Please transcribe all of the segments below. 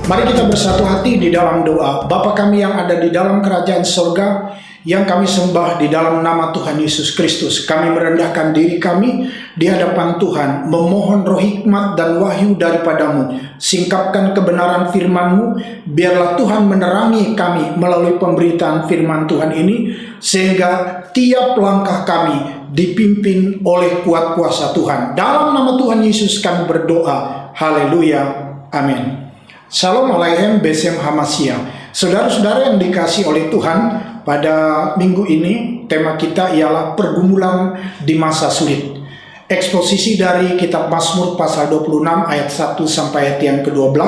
Mari kita bersatu hati di dalam doa. Bapa kami yang ada di dalam kerajaan surga, yang kami sembah di dalam nama Tuhan Yesus Kristus. Kami merendahkan diri kami di hadapan Tuhan, memohon roh hikmat dan wahyu daripadamu. Singkapkan kebenaran firman-Mu, biarlah Tuhan menerangi kami melalui pemberitaan firman Tuhan ini, sehingga tiap langkah kami dipimpin oleh kuat kuasa Tuhan. Dalam nama Tuhan Yesus kami berdoa. Haleluya. Amin. Shalom Aleichem Besem Hamashiach. Saudara-saudara yang dikasihi oleh Tuhan, pada minggu ini tema kita ialah pergumulan di masa sulit. Eksposisi dari kitab Mazmur pasal 26 ayat 1 sampai ayat yang ke-12,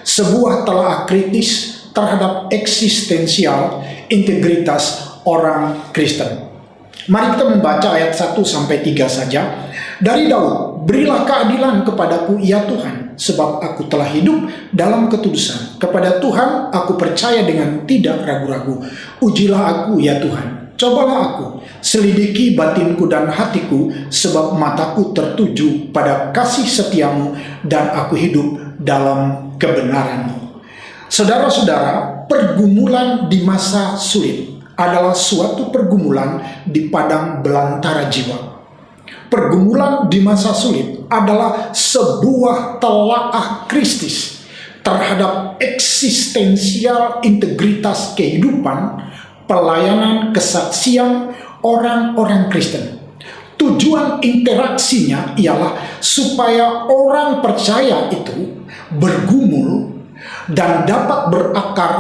sebuah telaah kritis terhadap eksistensial integritas orang Kristen. Mari kita membaca ayat 1 sampai 3 saja. Dari Daud, berilah keadilan kepadaku ya Tuhan, sebab aku telah hidup dalam ketudusan. Kepada Tuhan aku percaya dengan tidak ragu-ragu. Ujilah aku ya Tuhan, cobalah aku, selidiki batinku dan hatiku, sebab mataku tertuju pada kasih setiamu, dan aku hidup dalam kebenaran-Mu. Saudara-saudara, pergumulan di masa sulit adalah suatu pergumulan di padang belantara jiwa. Pergumulan di masa sulit adalah sebuah telaah kristis terhadap eksistensial integritas kehidupan, pelayanan, kesaksian orang-orang Kristen. Tujuan interaksinya ialah supaya orang percaya itu bergumul dan dapat berakar,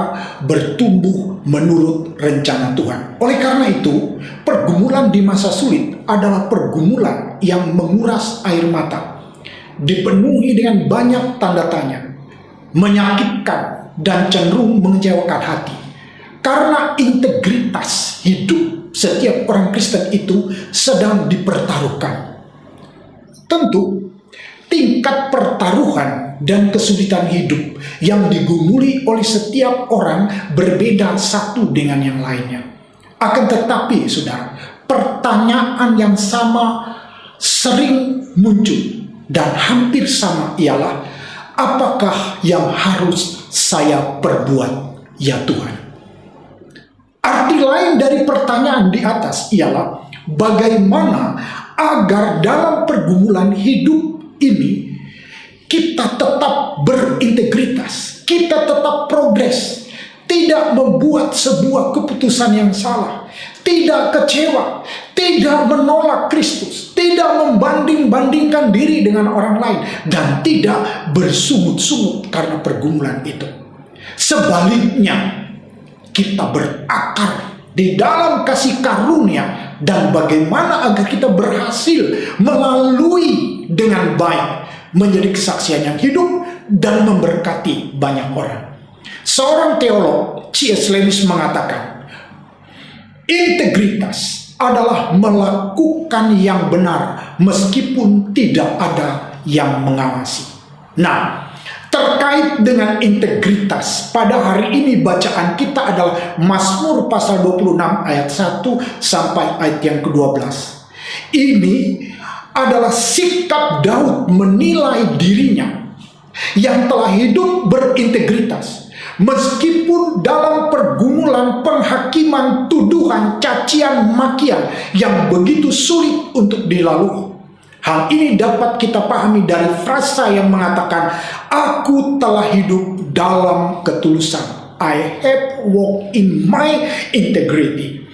bertumbuh menurut rencana Tuhan. Oleh karena itu, pergumulan di masa sulit adalah pergumulan yang menguras air mata, dipenuhi dengan banyak tanda tanya, menyakitkan dan cenderung mengecewakan hati. Karena integritas hidup setiap orang Kristen itu sedang dipertaruhkan. Tentu, tingkat pertaruhan dan kesulitan hidup yang digumuli oleh setiap orang berbeda satu dengan yang lainnya. Akan tetapi, saudara, pertanyaan yang sama sering muncul dan hampir sama ialah, apakah yang harus saya perbuat, ya Tuhan? Arti lain dari pertanyaan di atas ialah, bagaimana agar dalam pergumulan hidup ini kita tetap berintegritas, kita tetap progres, tidak membuat sebuah keputusan yang salah, tidak kecewa, tidak menolak Kristus, tidak membanding-bandingkan diri dengan orang lain, dan tidak bersungut-sungut karena pergumulan itu. Sebaliknya, kita berakar di dalam kasih karunia, dan bagaimana agar kita berhasil melalui dengan baik menjadi kesaksian yang hidup dan memberkati banyak orang. Seorang teolog, C.S. Lewis, mengatakan, integritas adalah melakukan yang benar meskipun tidak ada yang mengawasi. Nah, terkait dengan integritas, pada hari ini bacaan kita adalah Mazmur pasal 26 ayat 1 sampai ayat yang ke-12. Ini adalah sikap Daud menilai dirinya yang telah hidup berintegritas, meskipun dalam pergumulan, penghakiman, tuduhan, cacian, makian yang begitu sulit untuk dilalui. Hal ini dapat kita pahami dari frasa yang mengatakan, aku telah hidup dalam ketulusan. I have walked in my integrity.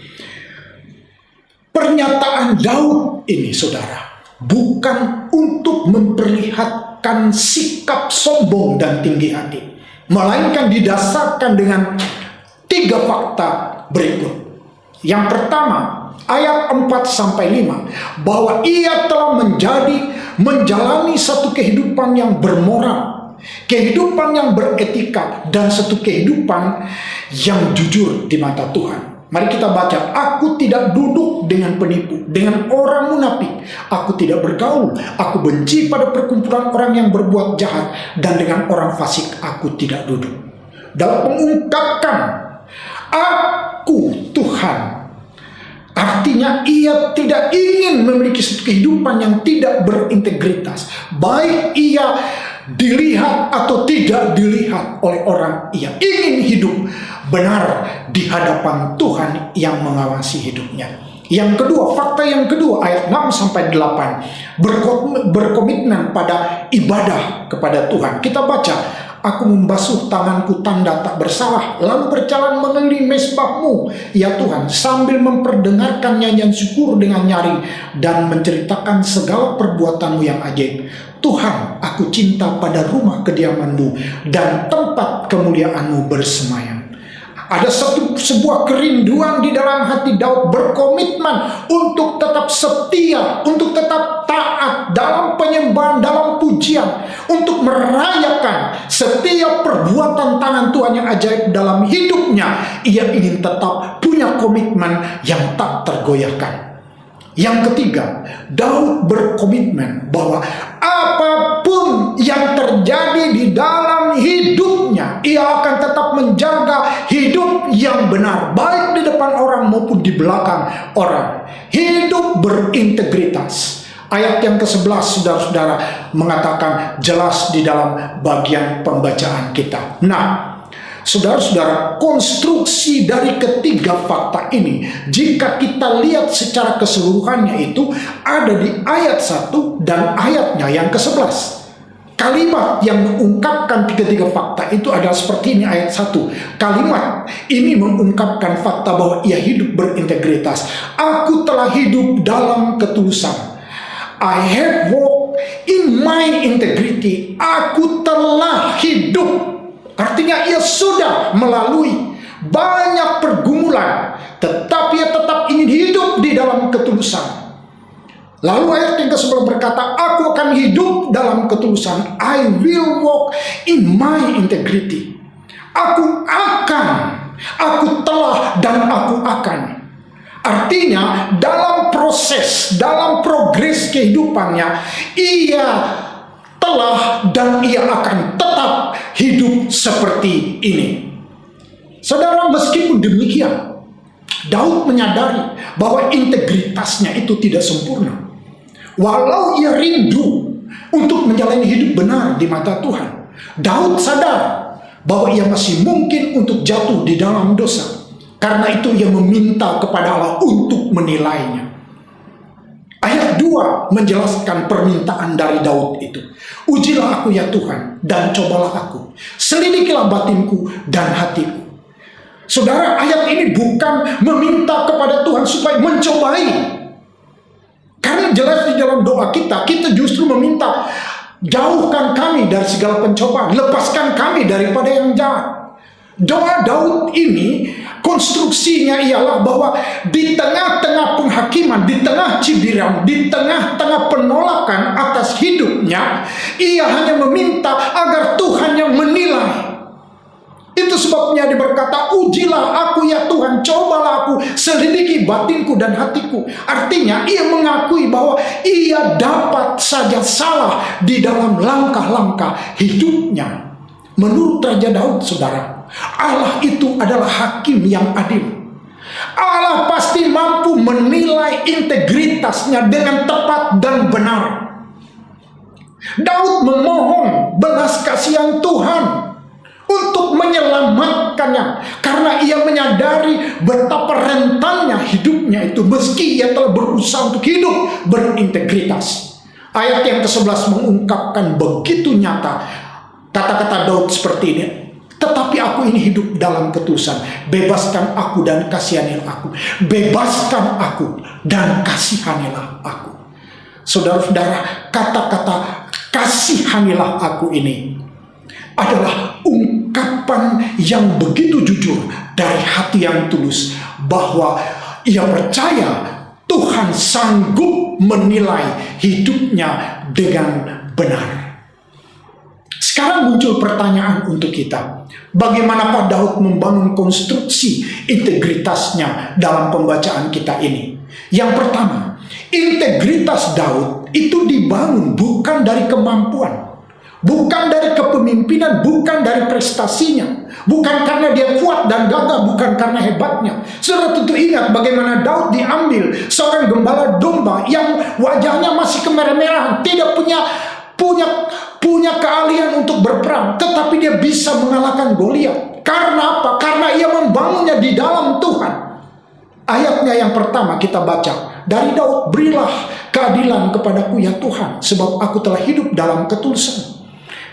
Pernyataan Daud ini, saudara, bukan untuk memperlihatkan sikap sombong dan tinggi hati, melainkan didasarkan dengan 3 fakta berikut. Yang pertama, ayat 4-5, bahwa ia telah menjalani satu kehidupan yang bermoral, kehidupan yang beretika, dan satu kehidupan yang jujur di mata Tuhan. Mari kita baca, aku tidak duduk dengan penipu, dengan orang munafik, aku tidak bergaul, aku benci pada perkumpulan orang yang berbuat jahat, dan dengan orang fasik aku tidak duduk. Dalam mengungkapkan, aku Tuhan, artinya ia tidak ingin memiliki kehidupan yang tidak berintegritas. Baik ia dilihat atau tidak dilihat oleh orang. Ia ingin hidup benar di hadapan Tuhan yang mengawasi hidupnya. Yang kedua, fakta yang kedua, ayat 6-8, berkomitmen pada ibadah kepada Tuhan. Kita baca, aku membasuh tanganku tanda tak bersalah, lalu berjalan mengelilingi mezbahmu, ya Tuhan, sambil memperdengarkan nyanyian syukur dengan nyaring dan menceritakan segala perbuatanmu yang ajaib. Tuhan, aku cinta pada rumah kediamanmu dan tempat kemuliaanmu bersemayam. Ada sebuah kerinduan di dalam hati Daud, berkomitmen untuk tetap setia, untuk tetap taat dalam penyembahan, dalam pujian, untuk merayakan setiap perbuatan tangan Tuhan yang ajaib dalam hidupnya. Ia ingin tetap punya komitmen yang tak tergoyahkan. Yang ketiga, Daud berkomitmen bahwa apapun yang terjadi di dalam hidupnya, ia akan tetap menjaga hidup yang benar, baik di depan orang maupun di belakang orang. Hidup berintegritas. Ayat yang ke-11, saudara-saudara, mengatakan jelas di dalam bagian pembacaan kita. Nah, saudara-saudara, konstruksi dari ketiga fakta ini, jika kita lihat secara keseluruhannya, itu ada di ayat 1 dan ayatnya yang ke-11. Kalimat yang mengungkapkan ketiga fakta itu adalah seperti ini, ayat 1. Kalimat ini mengungkapkan fakta bahwa ia hidup berintegritas. Aku telah hidup dalam ketulusan. I have walked in my integrity. Aku telah hidup. Artinya ia sudah melalui banyak pergumulan, tetapi ia tetap ingin hidup di dalam ketulusan. Lalu ayat yang ke-11 berkata, aku akan hidup dalam ketulusan. I will walk in my integrity. Aku telah, dan aku akan. Artinya dalam proses, dalam progres kehidupannya, ia telah dan ia akan tetap hidup seperti ini. Saudara, meskipun demikian, Daud menyadari bahwa integritasnya itu tidak sempurna. Walau ia rindu untuk menjalani hidup benar di mata Tuhan, Daud sadar bahwa ia masih mungkin untuk jatuh di dalam dosa. Karena itu ia meminta kepada Allah untuk menilainya. Ayat 2 menjelaskan permintaan dari Daud itu. Ujilah aku ya Tuhan, dan cobalah aku. Selidikilah batinku dan hatiku. Saudara, ayat ini bukan meminta kepada Tuhan supaya mencobai. Karena jelas di dalam doa kita justru meminta, jauhkan kami dari segala pencobaan, lepaskan kami daripada yang jahat. Doa Daud ini konstruksinya ialah bahwa di tengah-tengah penghakiman, di tengah cibiran, di tengah-tengah penolakan atas hidupnya, ia hanya meminta agar Tuhan yang menilai. Itu sebabnya dia berkata, ujilah aku ya Tuhan, cobalah aku, selidiki batinku dan hatiku. Artinya ia mengakui bahwa ia dapat saja salah di dalam langkah-langkah hidupnya. Menurut Raja Daud, saudara, Allah itu adalah hakim yang adil. Allah pasti mampu menilai integritasnya dengan tepat dan benar. Daud memohon belas kasihan Tuhan untuk menyelamatkannya, karena ia menyadari betapa rentannya hidupnya itu meski ia telah berusaha untuk hidup berintegritas. Ayat yang ke-11 mengungkapkan begitu nyata kata-kata Daud seperti ini. Tetapi aku ini hidup dalam ketulusan. Bebaskan aku dan kasihanilah aku. Bebaskan aku dan kasihanilah aku. Saudara-saudara, kata-kata kasihanilah aku ini adalah ungkapan yang begitu jujur dari hati yang tulus, bahwa ia percaya Tuhan sanggup menilai hidupnya dengan benar. Sekarang muncul pertanyaan untuk kita. Bagaimanakah Daud membangun konstruksi integritasnya dalam pembacaan kita ini? Yang pertama, integritas Daud itu dibangun bukan dari kemampuan, bukan dari kepemimpinan, bukan dari prestasinya, bukan karena dia kuat dan gagah, bukan karena hebatnya. Saudara tentu ingat bagaimana Daud diambil seorang gembala domba yang wajahnya masih kemerah-merahan, tidak punya punya keahlian untuk berperang, tetapi dia bisa mengalahkan Goliat. Karena apa? Karena ia membangunnya di dalam Tuhan. Ayatnya yang pertama kita baca dari Daud, berilah keadilan kepadaku ya Tuhan, sebab aku telah hidup dalam ketulusan.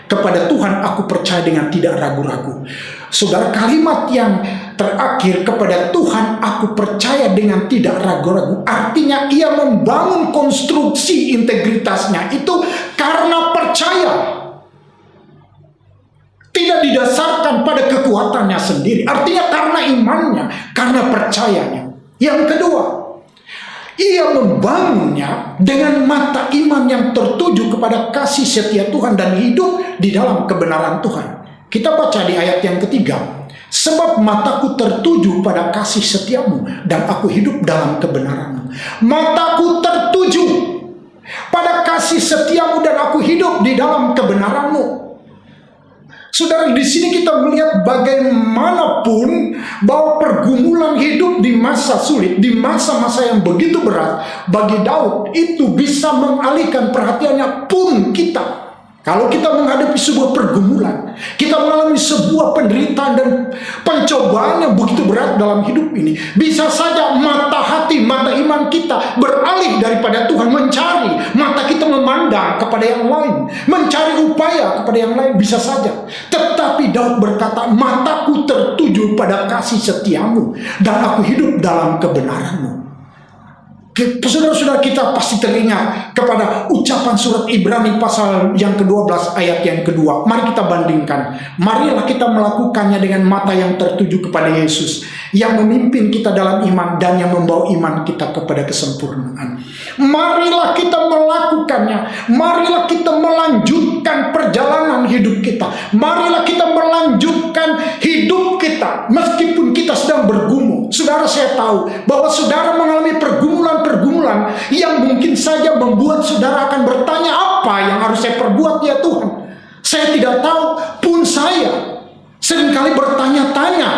Kepada Tuhan aku percaya dengan tidak ragu-ragu. Saudara, kalimat yang terakhir, kepada Tuhan aku percaya dengan tidak ragu-ragu, artinya ia membangun konstruksi integritasnya itu karena percaya. Tidak didasarkan pada kekuatannya sendiri, artinya karena imannya, karena percayanya. Yang kedua, ia membangunnya dengan mata iman yang tertuju kepada kasih setia Tuhan dan hidup di dalam kebenaran Tuhan. Kita baca di ayat yang ketiga, sebab mataku tertuju pada kasih setiamu dan aku hidup dalam kebenaranmu. Mataku tertuju pada kasih setiamu dan aku hidup di dalam kebenaranmu. Saudara, di sini kita melihat bagaimanapun bahwa pergumulan hidup di masa sulit, di masa-masa yang begitu berat, bagi Daud itu bisa mengalihkan perhatiannya pun kita. Kalau kita menghadapi sebuah pergumulan, kita mengalami sebuah penderitaan dan pencobaan yang begitu berat dalam hidup ini, bisa saja mata hati, mata iman kita beralih daripada Tuhan, mencari, mata kita memandang kepada yang lain, mencari upaya kepada yang lain, bisa saja. Tetapi Daud berkata, mataku tertuju pada kasih setiamu dan aku hidup dalam kebenaranmu. Saudara-saudara, kita pasti teringat kepada ucapan surat Ibrani pasal yang ke-12 ayat yang kedua. Mari kita bandingkan. Marilah kita melakukannya dengan mata yang tertuju kepada Yesus, yang memimpin kita dalam iman dan yang membawa iman kita kepada kesempurnaan. Marilah kita melakukannya. Marilah kita melanjutkan perjalanan hidup kita. Marilah kita melanjutkan hidup kita meskipun kita sedang bergumul. Saudara, saya tahu bahwa saudara mengalami pergumulan yang mungkin saja membuat saudara akan bertanya, apa yang harus saya perbuat ya Tuhan? Saya tidak tahu, pun saya seringkali bertanya-tanya,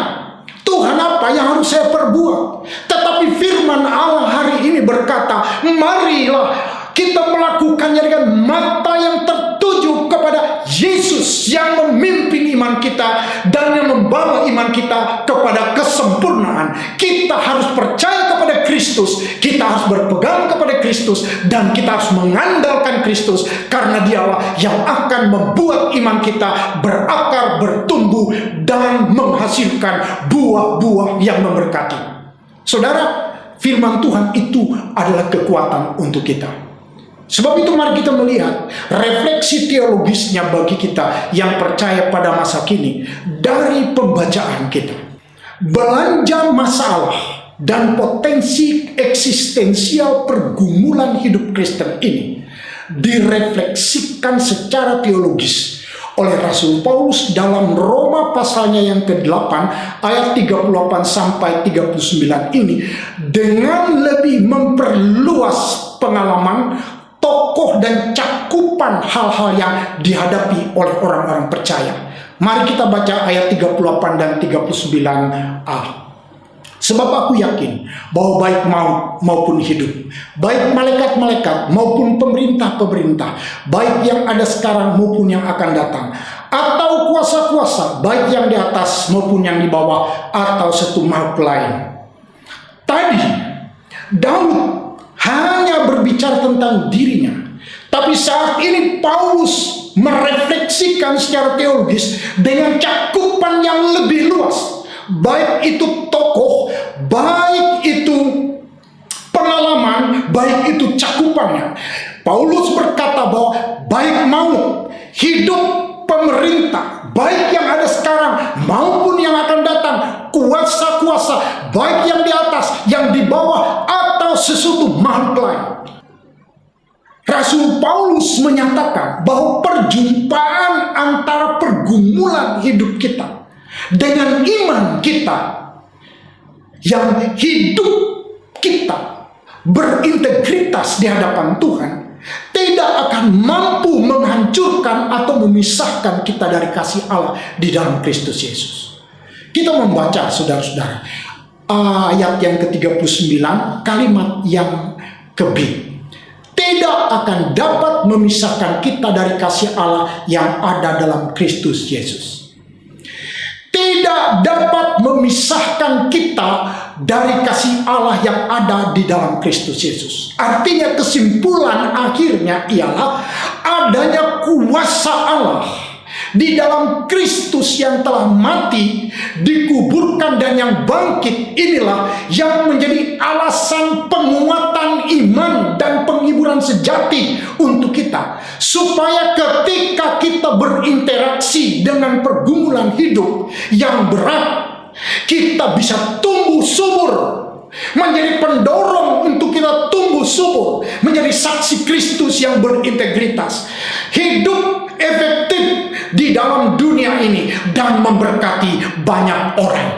Tuhan, apa yang harus saya perbuat? Tetapi firman Allah hari ini berkata, marilah kita melakukannya dengan mata yang tertuju kepada Yesus yang memimpin iman kita dan yang membawa iman kita kepada kesempurnaan. Kita harus percaya kepada Kristus, kita harus berpegang kepada Kristus, dan kita harus mengandalkan Kristus, karena Dialah yang akan membuat iman kita berakar, bertumbuh, dan menghasilkan buah-buah yang memberkati. Saudara, firman Tuhan itu adalah kekuatan untuk kita. Sebab itu mari kita melihat refleksi teologisnya bagi kita yang percaya pada masa kini dari pembacaan kita. Belanja masalah dan potensi eksistensial pergumulan hidup Kristen ini direfleksikan secara teologis oleh Rasul Paulus dalam Roma pasalnya yang ke-8 ayat 38 sampai 39 ini, dengan lebih memperluas pengalaman, tokoh dan cakupan hal-hal yang dihadapi oleh orang-orang percaya. Mari kita baca ayat 38 dan 39a. Sebab aku yakin bahwa baik maut maupun hidup, baik malaikat-malaikat maupun pemerintah-pemerintah, baik yang ada sekarang maupun yang akan datang, atau kuasa-kuasa, baik yang di atas maupun yang di bawah, atau satu makhluk lain. Tadi Daud hanya berbicara tentang dirinya, tapi saat ini Paulus merefleksikan secara teologis dengan cakupan yang lebih luas, baik itu tokoh, baik itu pengalaman, baik itu cakupannya. Paulus berkata bahwa baik maut, hidup, pemerintah, baik yang ada sekarang maupun yang akan datang, kuasa-kuasa, baik yang di atas, yang di bawah, atau sesuatu makhluk lain. Rasul Paulus menyatakan bahwa perjumpaan antara pergumulan hidup kita dengan iman kita, yang hidup kita berintegritas di hadapan Tuhan, tidak akan mampu menghancurkan atau memisahkan kita dari kasih Allah di dalam Kristus Yesus. Kita membaca, saudara-saudara, ayat yang ke-39, kalimat yang ke-B. tidak akan dapat memisahkan kita dari kasih Allah yang ada dalam Kristus Yesus. Tidak dapat memisahkan kita dari kasih Allah yang ada di dalam Kristus Yesus. Artinya kesimpulan akhirnya ialah adanya kuasa Allah di dalam Kristus yang telah mati, dikuburkan dan yang bangkit. Inilah yang menjadi alasan penguatan iman dan penghiburan sejati untuk kita, supaya ketika kita berinteraksi dengan pergumulan hidup yang berat, kita bisa tumbuh subur, menjadi pendorong untuk kita tumbuh subur, menjadi saksi Kristus yang berintegritas, hidup efektif di dalam dunia ini dan memberkati banyak orang.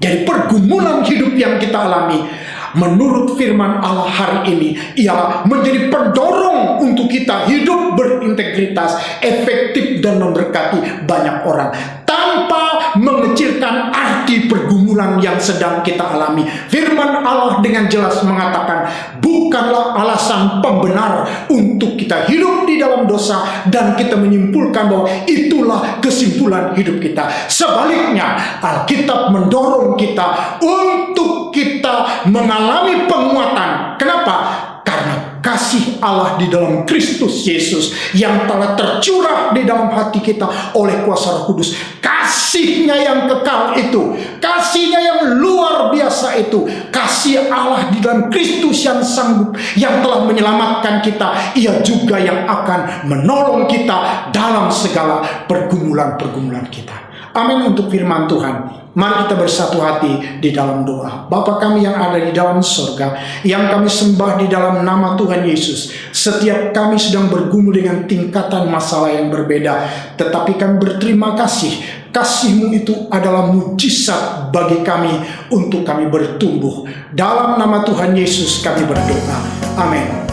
Jadi pergumulan hidup yang kita alami menurut firman Allah hari ini ialah menjadi pendorong untuk kita hidup berintegritas, efektif dan memberkati banyak orang, tanpa mengecilkan arti pergumulan yang sedang kita alami. Firman Allah dengan jelas mengatakan bukanlah alasan pembenar untuk kita hidup di dalam dosa dan kita menyimpulkan bahwa itulah kesimpulan hidup kita. Sebaliknya, Alkitab mendorong kita untuk kita mengalami penguatan. Kenapa? Karena kasih Allah di dalam Kristus Yesus yang telah tercurah di dalam hati kita oleh kuasa Roh Kudus. Kasihnya yang kekal itu, kasihnya yang luar biasa itu, kasih Allah di dalam Kristus yang sanggup, yang telah menyelamatkan kita, ia juga yang akan menolong kita dalam segala pergumulan-pergumulan kita. Amin untuk firman Tuhan. Mari kita bersatu hati di dalam doa. Bapa kami yang ada di dalam sorga, yang kami sembah di dalam nama Tuhan Yesus. Setiap kami sedang bergumul dengan tingkatan masalah yang berbeda, tetapi kami berterima kasih. Kasih-Mu itu adalah mujizat bagi kami untuk kami bertumbuh. Dalam nama Tuhan Yesus kami berdoa. Amin.